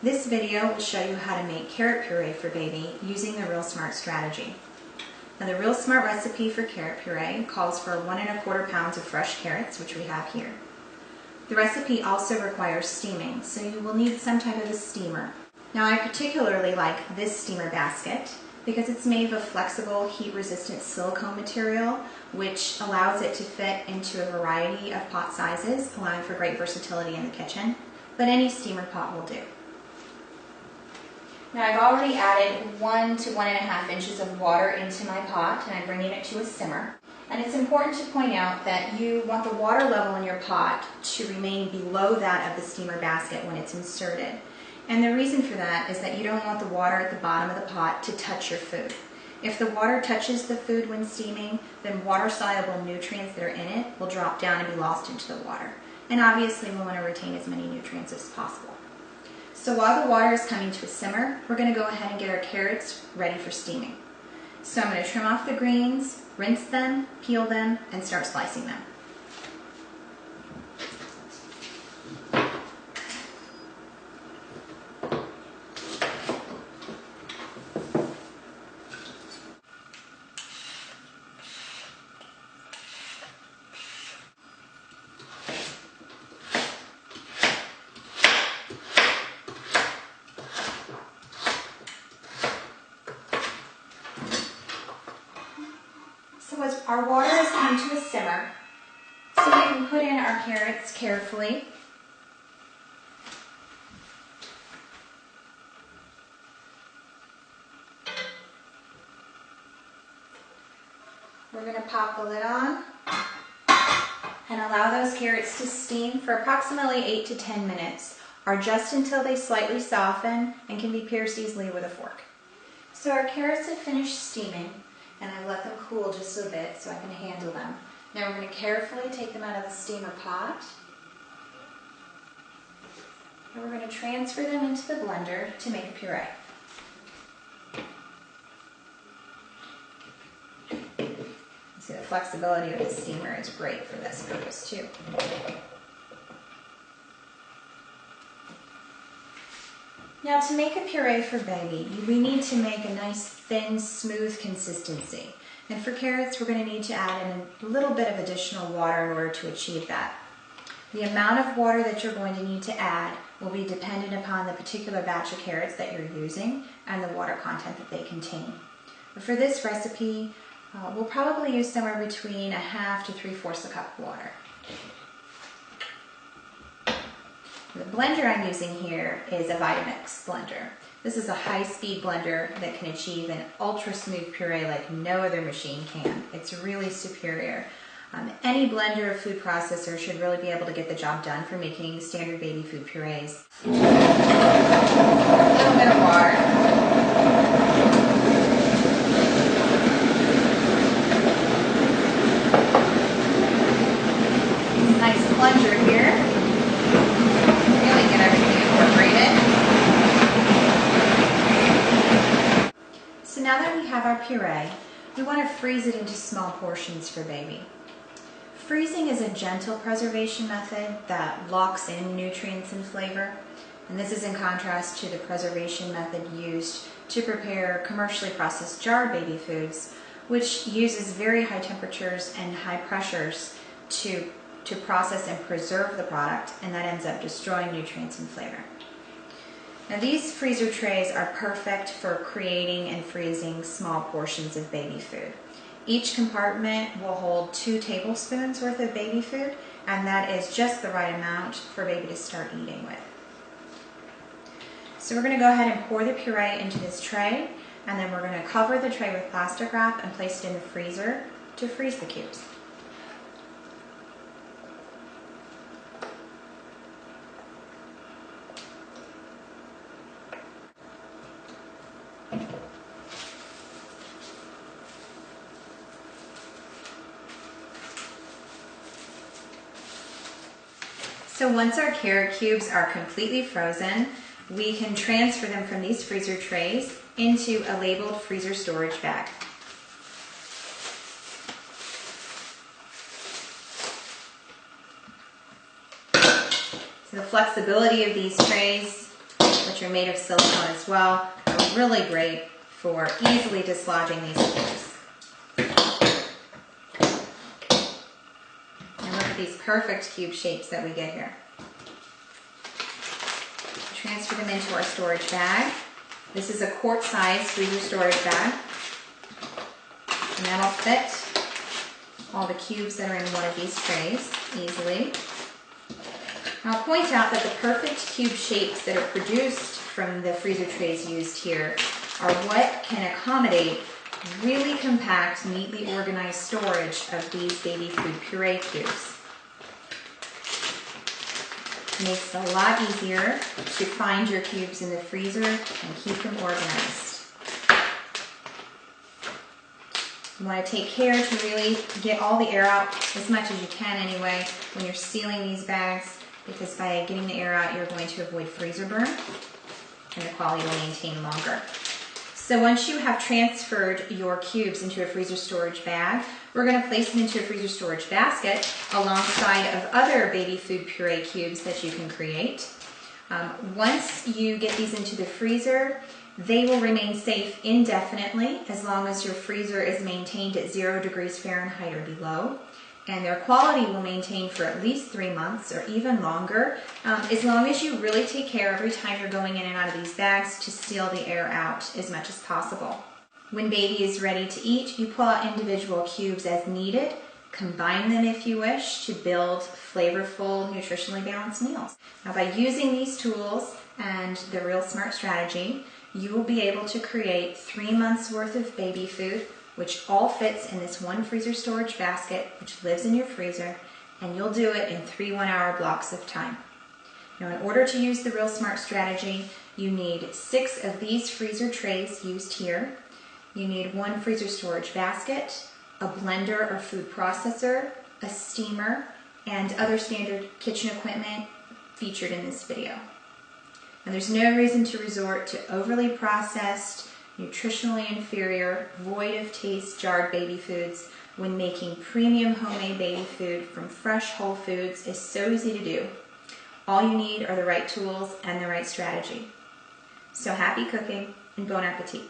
This video will show you how to make carrot puree for baby using the Real Smart strategy. Now the Real Smart recipe for carrot puree calls for 1 1/4 pounds of fresh carrots, which we have here. The recipe also requires steaming, so you will need some type of a steamer. Now I particularly like this steamer basket because it's made of flexible, heat-resistant silicone material, which allows it to fit into a variety of pot sizes, allowing for great versatility in the kitchen, but any steamer pot will do. Now I've already added 1 to 1.5 inches of water into my pot, and I'm bringing it to a simmer. And it's important to point out that you want the water level in your pot to remain below that of the steamer basket when it's inserted. And the reason for that is that you don't want the water at the bottom of the pot to touch your food. If the water touches the food when steaming, then water-soluble nutrients that are in it will drop down and be lost into the water. And obviously we want to retain as many nutrients as possible. So while the water is coming to a simmer, we're going to go ahead and get our carrots ready for steaming. So I'm going to trim off the greens, rinse them, peel them, and start slicing them. So as our water has come to a simmer, so we can put in our carrots carefully. We're going to pop the lid on and allow those carrots to steam for approximately 8 to 10 minutes, or just until they slightly soften and can be pierced easily with a fork. So our carrots have finished steaming, and I let them cool just a bit so I can handle them. Now we're going to carefully take them out of the steamer pot, and we're going to transfer them into the blender to make a puree. See, the flexibility of the steamer is great for this purpose too. Now to make a puree for baby, we need to make a nice thin, smooth consistency. And for carrots, we're going to need to add in a little bit of additional water in order to achieve that. The amount of water that you're going to need to add will be dependent upon the particular batch of carrots that you're using and the water content that they contain. But for this recipe, we'll probably use somewhere between 1/2 to 3/4 cup of water. The blender I'm using here is a Vitamix blender. This is a high-speed blender that can achieve an ultra-smooth puree like no other machine can. It's really superior. Any blender or food processor should really be able to get the job done for making standard baby food purees. A little bit of water. Nice plunger here. Really get everything incorporated. So now that we have our puree, we want to freeze it into small portions for baby. Freezing is a gentle preservation method that locks in nutrients and flavor, and this is in contrast to the preservation method used to prepare commercially processed jarred baby foods, which uses very high temperatures and high pressures to process and preserve the product, and that ends up destroying nutrients and flavor. Now these freezer trays are perfect for creating and freezing small portions of baby food. Each compartment will hold 2 tablespoons worth of baby food, and that is just the right amount for baby to start eating with. So we're going to go ahead and pour the puree into this tray, and then we're going to cover the tray with plastic wrap and place it in the freezer to freeze the cubes. So once our carrot cubes are completely frozen, we can transfer them from these freezer trays into a labeled freezer storage bag. So the flexibility of these trays, the which are made of silicone as well, are really great for easily dislodging these cubes. And look at these perfect cube shapes that we get here. Transfer them into our storage bag. This is a quart-size freezer storage bag. And that'll fit all the cubes that are in one of these trays easily. I'll point out that the perfect cube shapes that are produced from the freezer trays used here are what can accommodate really compact, neatly organized storage of these baby food puree cubes. It makes it a lot easier to find your cubes in the freezer and keep them organized. You want to take care to really get all the air out, as much as you can anyway, when you're sealing these bags, because by getting the air out, you're going to avoid freezer burn, and the quality will maintain longer. So once you have transferred your cubes into a freezer storage bag, we're going to place them into a freezer storage basket alongside of other baby food puree cubes that you can create. Once you get these into the freezer, they will remain safe indefinitely as long as your freezer is maintained at 0 degrees Fahrenheit or below. And their quality will maintain for at least 3 months or even longer, as long as you really take care every time you're going in and out of these bags to seal the air out as much as possible. When baby is ready to eat, you pull out individual cubes as needed, combine them if you wish to build flavorful, nutritionally balanced meals. Now by using these tools and the Real Smart strategy, you will be able to create 3 months worth of baby food, which all fits in this one freezer storage basket, which lives in your freezer, and you'll do it in 3 one-hour blocks of time. Now, in order to use the Real Smart strategy, you need 6 of these freezer trays used here. You need 1 freezer storage basket, a blender or food processor, a steamer, and other standard kitchen equipment featured in this video. And there's no reason to resort to overly processed, nutritionally inferior, void of taste jarred baby foods when making premium homemade baby food from fresh whole foods is so easy to do. All you need are the right tools and the right strategy. So happy cooking and bon appetit.